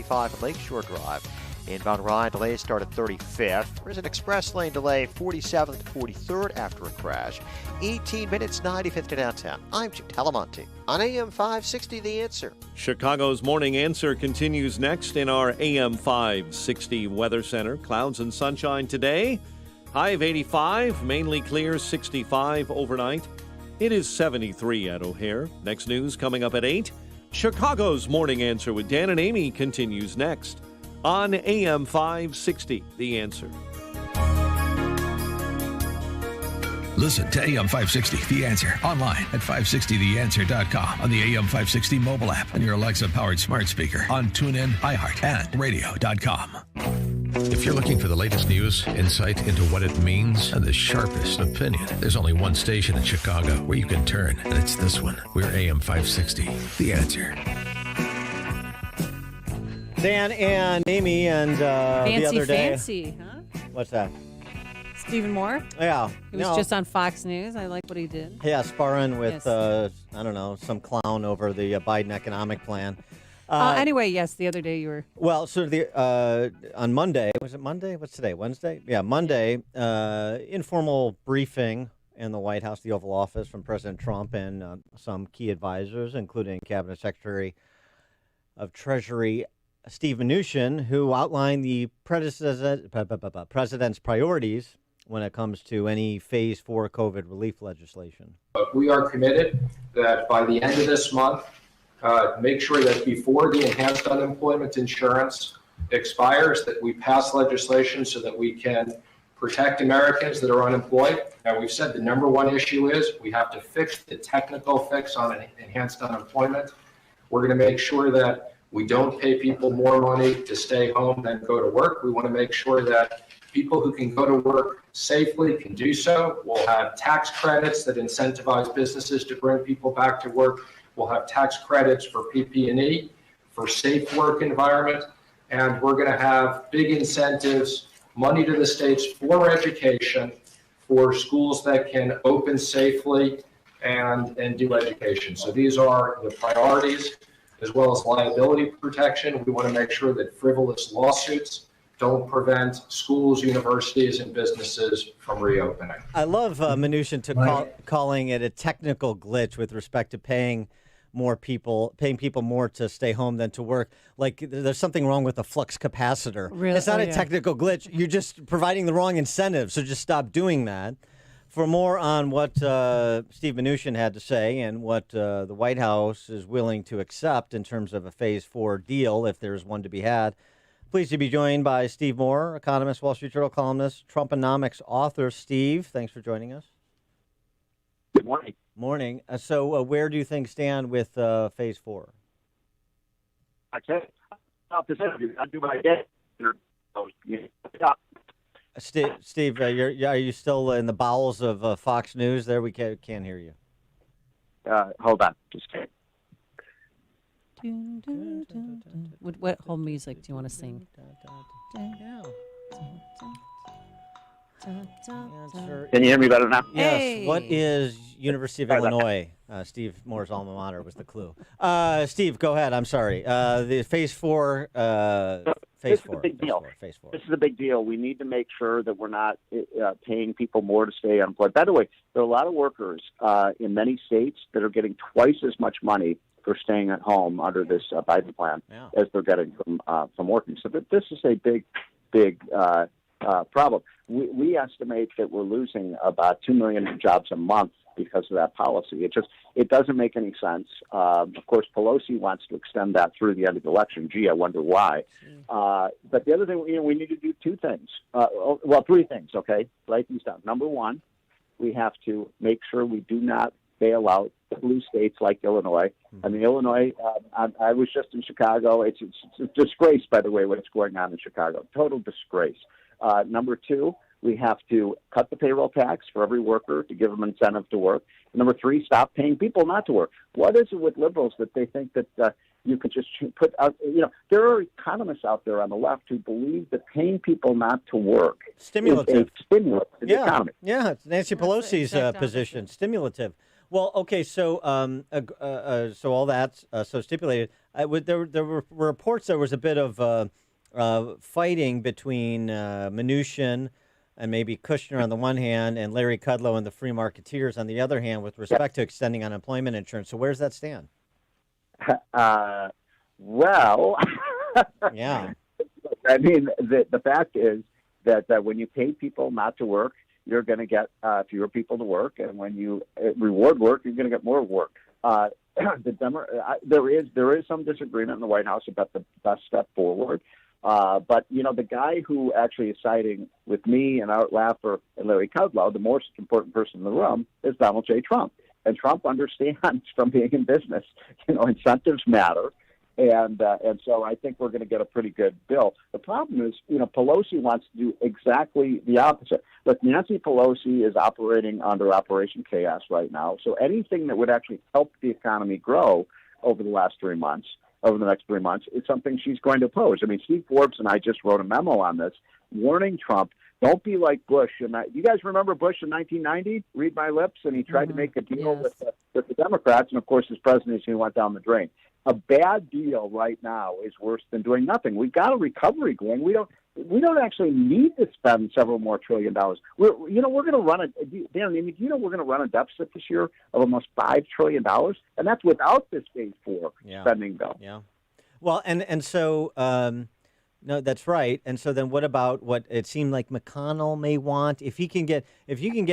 55 at Lakeshore Drive. Inbound Ryan delays start at 35th. There's an express lane delay 47th to 43rd after a crash. 18 minutes 95th to downtown. I'm Jim Talamonte on AM 560 The Answer. Chicago's Morning Answer continues next in our AM 560 Weather Center. Clouds and sunshine today. High of 85, mainly clear, 65 overnight. It is 73 at O'Hare. Next news coming up at 8. Chicago's Morning Answer with Dan and Amy continues next on AM 560, The Answer. Listen to AM 560, The Answer, online at 560theanswer.com, on the AM 560 mobile app, on your Alexa-powered smart speaker, on TuneIn, iHeart, and radio.com. If you're looking for the latest news, insight into what it means, and the sharpest opinion, there's only one station in Chicago where you can turn, and it's this one. We're AM 560, The Answer. Dan and Amy and the other day. Fancy, huh? What's that? Stephen Moore? Yeah. He was just on Fox News. I like what he did. Yeah, sparring with, Yes. I don't know, some clown over the Biden economic plan. Anyway, yes, the other day you were... Well, so on Monday, was it Monday? What's today? Wednesday? Yeah, Monday, informal briefing in the White House, the Oval Office, from President Trump and some key advisors, including Cabinet Secretary of Treasury Steve Mnuchin, who outlined the president's priorities when it comes to any Phase 4 COVID relief legislation. But we are committed that by the end of this month, make sure that before the enhanced unemployment insurance expires, that we pass legislation so that we can protect Americans that are unemployed. Now, we've said the number one issue is we have to fix the technical fix on enhanced unemployment. We're going to make sure that we don't pay people more money to stay home than go to work. We want to make sure that people who can go to work safely can do so. We'll have tax credits that incentivize businesses to bring people back to work. We'll have tax credits for PP&E, for safe work environment, and we're going to have big incentives, money to the states for education, for schools that can open safely and do education. So these are the priorities, as well as liability protection. We want to make sure that frivolous lawsuits don't prevent schools, universities, and businesses from reopening. I love Mnuchin calling it a technical glitch with respect to paying people more to stay home than to work. Like there's something wrong with the flux capacitor. Really? It's not a technical glitch. You're just providing the wrong incentive. So just stop doing that. For more on what Steve Mnuchin had to say and what the White House is willing to accept in terms of a Phase 4 deal, if there's one to be had, pleased to be joined by Steve Moore, economist, Wall Street Journal columnist, Trumponomics author. Steve, thanks for joining us. Good morning. Morning. So where do you think stand with Phase 4? I said, off this interview, I'll do my best. Steve, are you still in the bowels of Fox News there? We can't hear you. Hold on. Just kidding. What whole music do you want to sing? Can you hear me better now? Yes. Hey. What is University of Illinois? Steve Moore's alma mater was the clue. Steve, go ahead. I'm sorry. The Phase 4. Phase 4. Phase 4. This is a big deal. We need to make sure that we're not paying people more to stay unemployed. By the way, there are a lot of workers in many states that are getting twice as much money for staying at home under this Biden plan as they're getting from working. So this is a big problem. We estimate that we're losing about 2 million jobs a month because of that policy. It doesn't make any sense. Of course, Pelosi wants to extend that through the end of the election. Gee, I wonder why. But the other thing, we need to do two things. Three things, okay? Write these down. Number one, we have to make sure we do not bail out blue states like Illinois. I mean, Illinois, I was just in Chicago. It's a disgrace, by the way, what's going on in Chicago. Total disgrace. Number two, we have to cut the payroll tax for every worker to give them incentive to work. And number three, stop paying people not to work. What is it with liberals that they think that you could just put out, there are economists out there on the left who believe that paying people not to work Stimulative. is a stimulus to the economy. Yeah, it's Nancy Pelosi's position, stimulative. Well, okay, so all that's so stipulated. There were reports there was a bit of fighting between Mnuchin and maybe Kushner on the one hand and Larry Kudlow and the Free Marketeers on the other hand with respect to extending unemployment insurance. So where's that stand? Well, yeah. I mean, the fact is that there when you pay people not to work, you're going to get fewer people to work, and when you reward work, you're going to get more work. There is some disagreement in the White House about the best step forward. But, you know, the guy who actually is siding with me and Art Laffer and Larry Kudlow, the most important person in the room, is Donald J. Trump. And Trump understands from being in business, you know, incentives matter. And so I think we're going to get a pretty good bill. The problem is, you know, Pelosi wants to do exactly the opposite. Look, Nancy Pelosi is operating under Operation Chaos right now. So anything that would actually help the economy grow over the next 3 months, is something she's going to oppose. I mean, Steve Forbes and I just wrote a memo on this, warning Trump, don't be like Bush. And you guys remember Bush in 1990? Read my lips, and he tried to make a deal with the Democrats, and of course his presidency went down the drain. A bad deal right now is worse than doing nothing. We've got a recovery going. We don't actually need to spend several more $1 trillion. We're going to run we're going to run a deficit this year of almost $5 trillion, and that's without this phase 4 spending bill. Yeah. Well, and so no, that's right. And so then what about what it seemed like McConnell may want? If you can get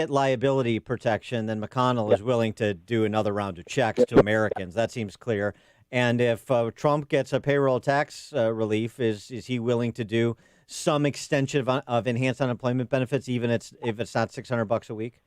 liability protection, then McConnell is willing to do another round of checks to Americans. That seems clear. And if Trump gets a payroll tax relief, is he willing to do some extension of enhanced unemployment benefits, even if it's not $600 a week?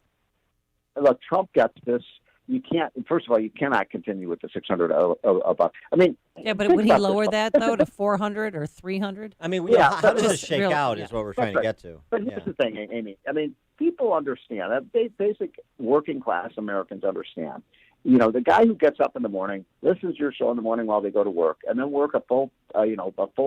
Look, Trump gets this. You can't. First of all, you cannot continue with the $600 a buck. I mean, but would he lower that though to $400 or $300? I mean, how does this shake out? Is what we're trying to get to. But here's the thing, Amy. I mean, people understand. Basic working class Americans understand. You know, the guy who gets up in the morning, listens to your show in the morning while they go to work, and then work a full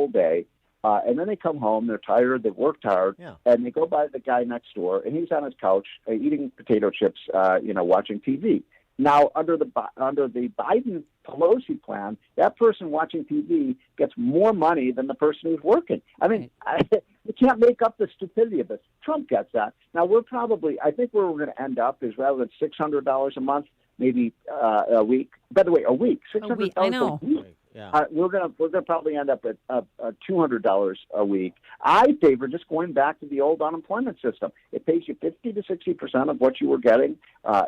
day, and then they come home, they're tired, they've worked hard, and they go by the guy next door, and he's on his couch eating potato chips, watching TV. Now, under the Biden Pelosi plan, that person watching TV gets more money than the person who's working. I mean, you can't make up the stupidity of this. Trump gets that. Now, I think where we're going to end up is rather than $600 a month, maybe a week. By the way, a week, $600 a week. Yeah. We're gonna probably end up at $200 a week. I favor just going back to the old unemployment system. It pays you 50 to 60% of what you were getting.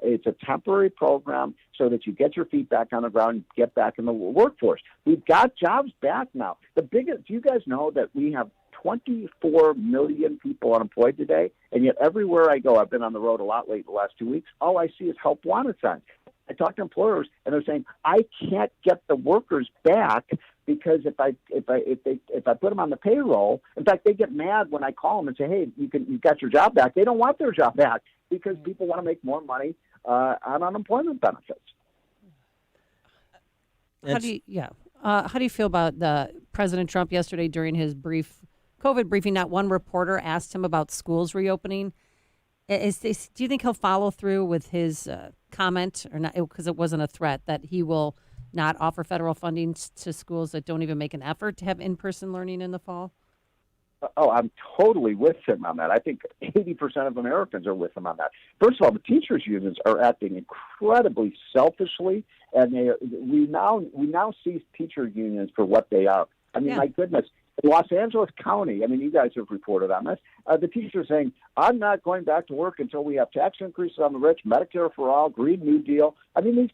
It's a temporary program so that you get your feet back on the ground and get back in the workforce. We've got jobs back now. Do you guys know that we have 24 million people unemployed today, and yet everywhere I go, I've been on the road a lot late the last 2 weeks, all I see is help wanted signs. I talk to employers, and they're saying, I can't get the workers back because if I put them on the payroll, in fact, they get mad when I call them and say, hey, you got your job back. They don't want their job back because people want to make more money on unemployment benefits. How do you feel about President Trump yesterday during his brief COVID briefing? Not one reporter asked him about schools reopening. Do you think he'll follow through with his comment, or not? Because it wasn't a threat that he will not offer federal funding to schools that don't even make an effort to have in-person learning in the fall? Oh, I'm totally with him on that. I think 80% of Americans are with him on that. First of all, the teachers' unions are acting incredibly selfishly, and we now see teacher unions for what they are. I mean, my goodness. In Los Angeles County, I mean, you guys have reported on this, the teachers are saying, I'm not going back to work until we have tax increases on the rich, Medicare for all, Green New Deal. I mean,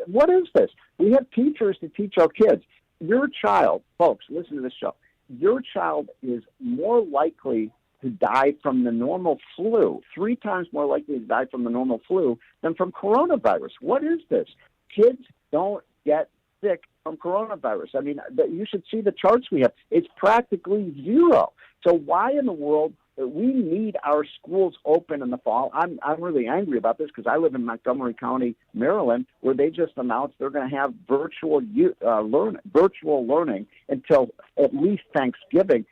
what is this? We have teachers to teach our kids. Your child, folks, listen to this show. Your child is more likely to die from the normal flu, 3 times more likely to die from the normal flu than from coronavirus. What is this? Kids don't get sick from coronavirus. I mean, you should see the charts we have. It's practically zero. So why in the world we need our schools open in the fall? I'm really angry about this because I live in Montgomery County, Maryland, where they just announced they're going to have virtual learning until at least Thanksgiving.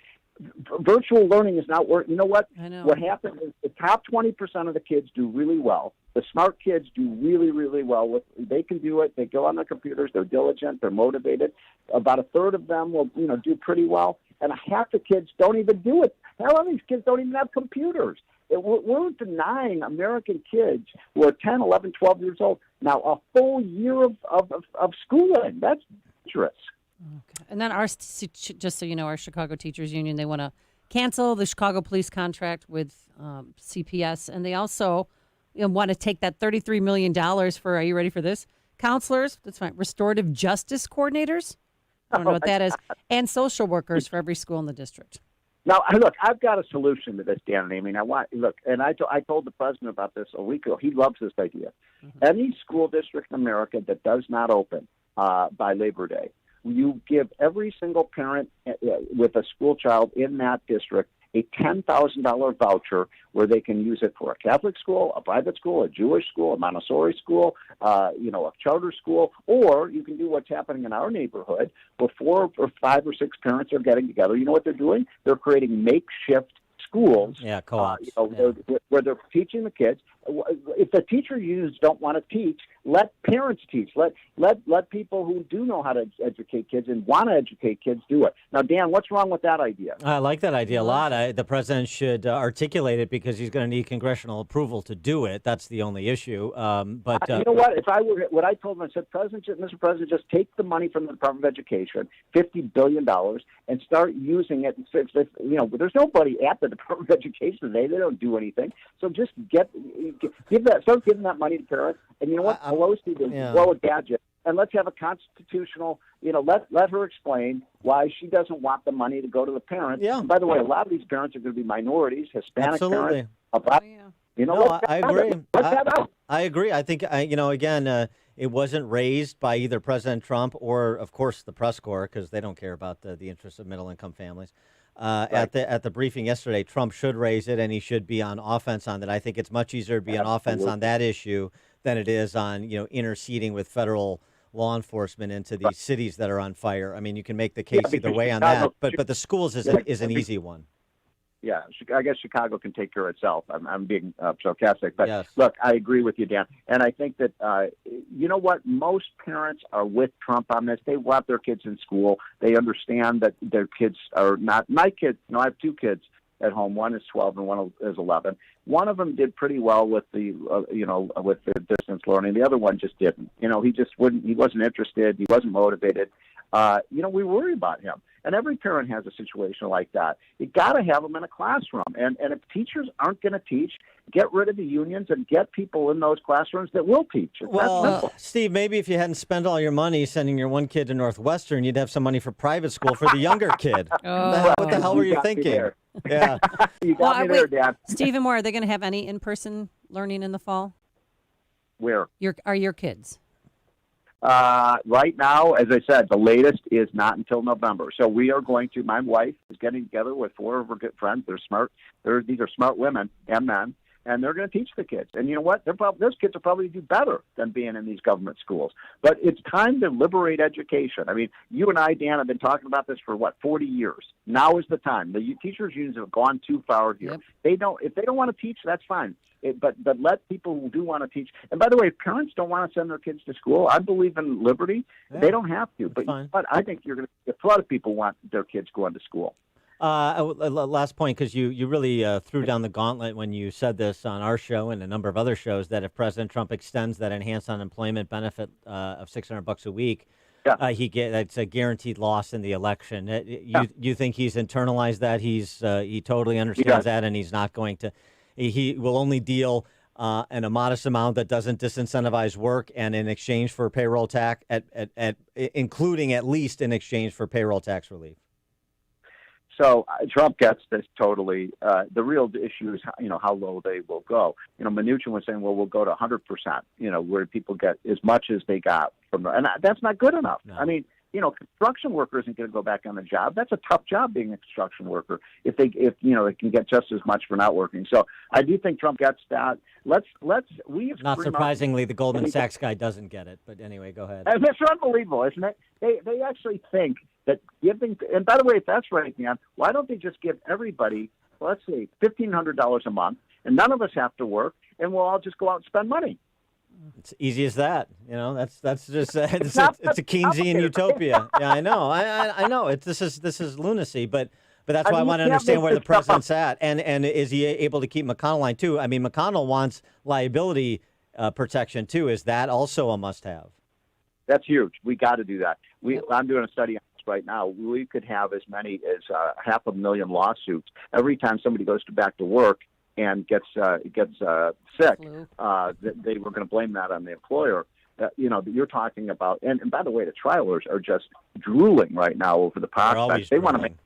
virtual learning is not working. You know what? I know. What happens is the top 20% of the kids do really well. The smart kids do really, really well. They can do it. They go on their computers. They're diligent. They're motivated. About a third of them will, do pretty well. And half the kids don't even do it. Hell, these kids don't even have computers. We're denying American kids who are 10, 11, 12 years old now a full year of schooling. That's dangerous. Okay. And then just so you know, our Chicago Teachers Union, they want to cancel the Chicago police contract with CPS, and they also want to take that $33 million for, are you ready for this? Counselors, that's fine, restorative justice coordinators, I don't know what that is, and social workers for every school in the district. Now, look, I've got a solution to this, Dan. I mean, I told the president about this a week ago. He loves this idea. Mm-hmm. Any school district in America that does not open by Labor Day, you give every single parent with a school child in that district a $10,000 voucher where they can use it for a Catholic school, a private school, a Jewish school, a Montessori school, a charter school, or you can do what's happening in our neighborhood where 4 or 5 or 6 parents are getting together. You know what they're doing? They're creating makeshift schools, co-ops, where they're teaching the kids. If the teacher unions don't want to teach, let parents teach. Let people who do know how to educate kids and want to educate kids do it. Now, Dan, what's wrong with that idea? I like that idea a lot. The president should articulate it because he's going to need congressional approval to do it. That's the only issue. But you know what? If I were, what I told him, I said, Mr. President, just take the money from the Department of Education, $50 billion, and start using it. There's nobody at the Department of Education today. They don't do anything. So just start giving that money to parents. And you know what? Pelosi did blow a gadget. And let's have a constitutional, let her explain why she doesn't want the money to go to the parents. Yeah. And by the way, a lot of these parents are going to be minorities, Hispanic parents. I agree. I agree. I think, again, it wasn't raised by either President Trump or, of course, the press corps, because they don't care about the interests of middle-income families. Right. At the briefing yesterday, Trump should raise it, and he should be on offense on that. I think it's much easier to be on offense on that issue than it is on interceding with federal law enforcement into these cities that are on fire. I mean, you can make the case either way on that, but the schools is an easy one. Yeah, I guess Chicago can take care of itself. I'm being sarcastic, but yes. Look, I agree with you, Dan. And I think that, you know what, most parents are with Trump on this. They want their kids in school. They understand that their kids are not, my kids, I have 2 kids at home. One is 12 and one is 11. One of them did pretty well with the, with the distance learning. The other one just didn't. He wasn't interested. He wasn't motivated. We worry about him. And every parent has a situation like that. You got to have them in a classroom. And if teachers aren't going to teach, get rid of the unions and get people in those classrooms that will teach. Well, Steve, maybe if you hadn't spent all your money sending your one kid to Northwestern, you'd have some money for private school for the younger kid. What the hell were you thinking? Yeah. You got me there, Dad. Stephen Moore, are they going to have any in-person learning in the fall? Where? Are your kids? Right now, as I said, the latest is not until November. So we are going to, my wife is getting together with 4 of her good friends. They're smart. These are smart women and men, and they're going to teach the kids. And you know what? Those kids will probably do better than being in these government schools. But it's time to liberate education. I mean, you and I, Dan, have been talking about this for 40 years. Now is the time. The teachers' unions have gone too far here. Yep. If they don't want to teach, that's fine. But let people who do want to teach. And by the way, if parents don't want to send their kids to school, I believe in liberty. Yeah, they don't have to. But I think a lot of people want their kids going to school. Last point, because you really threw down the gauntlet when you said this on our show and a number of other shows, that if President Trump extends that enhanced unemployment benefit of $600 a week, that's a guaranteed loss in the election. You think he's internalized that? He totally understands that, and he's not going to. He will only deal in a modest amount that doesn't disincentivize work, and in exchange for payroll tax, including at least in exchange for payroll tax relief. So Trump gets this totally. The real issue is, how low they will go. Mnuchin was saying, well, we'll go to 100%. Where people get as much as they got from, and that's not good enough. No. I mean, construction worker isn't going to go back on the job. That's a tough job being a construction worker. If they can get just as much for not working. So I do think Trump gets that. Not surprisingly, the Goldman Sachs guy doesn't get it. But anyway, go ahead. It's unbelievable, isn't it? They actually think that giving. And by the way, if that's right, man, why don't they just give everybody, let's say, $1,500 a month, and none of us have to work, and we'll all just go out and spend money? It's easy as that. That's just it's a Keynesian utopia. Yeah, I know. I know. This is lunacy, but that's why I want to understand where the president's at, and is he able to keep McConnell line too? I mean, McConnell wants liability protection too. Is that also a must-have? That's huge. We got to do that. I'm doing a study on this right now. We could have as many as 500,000 lawsuits every time somebody goes back to work and gets sick. They were going to blame that on the employer. You're talking about, and by the way, the trialers are just drooling right now over the prospects. They want to make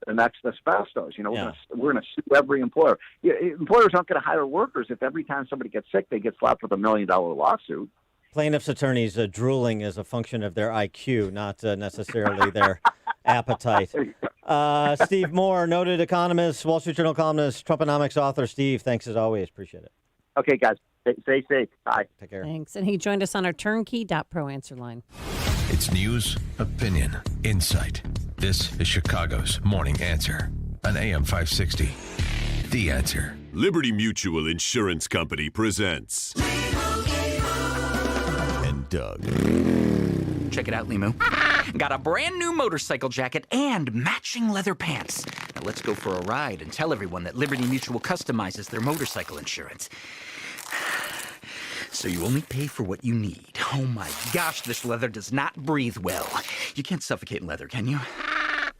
the next asbestos. We're going to sue every employer. Employers aren't going to hire workers if every time somebody gets sick, they get slapped with $1 million lawsuit. Plaintiffs' attorneys drooling is a function of their IQ, not necessarily their appetite. Steve Moore, noted economist, Wall Street Journal columnist, Trumponomics author. Steve, thanks as always. Appreciate it. Okay, guys. Stay safe. Bye. Take care. Thanks. And he joined us on our turnkey.pro answer line. It's news, opinion, insight. This is Chicago's Morning Answer on AM 560. The Answer. Liberty Mutual Insurance Company presents. And Doug. Check it out, Limu. Got a brand new motorcycle jacket and matching leather pants. Now let's go for a ride and tell everyone that Liberty Mutual customizes their motorcycle insurance. So you only pay for what you need. Oh my gosh, this leather does not breathe well. You can't suffocate in leather, can you?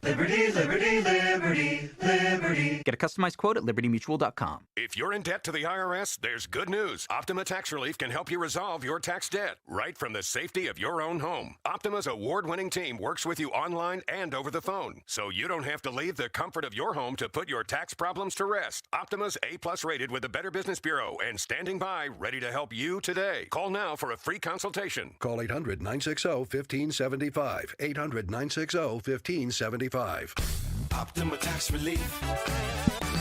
Liberty, liberty, liberty, liberty. Get a customized quote at libertymutual.com. If you're in debt to the IRS, there's good news. Optima Tax Relief can help you resolve your tax debt right from the safety of your own home. Optima's award-winning team works with you online and over the phone, so you don't have to leave the comfort of your home to put your tax problems to rest. Optima's A+ rated with the Better Business Bureau and standing by ready to help you today. Call now for a free consultation. Call 800-960-1575. 800-960-1575. Optima Tax Relief.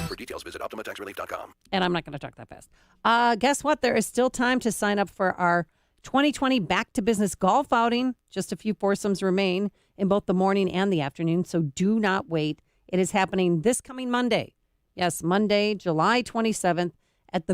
For details, visit OptimaTaxRelief.com. And I'm not going to talk that fast. Guess what? There is still time to sign up for our 2020 Back to Business golf outing. Just a few foursomes remain in both the morning and the afternoon, so do not wait. It is happening this coming Monday. Yes, Monday, July 27th at the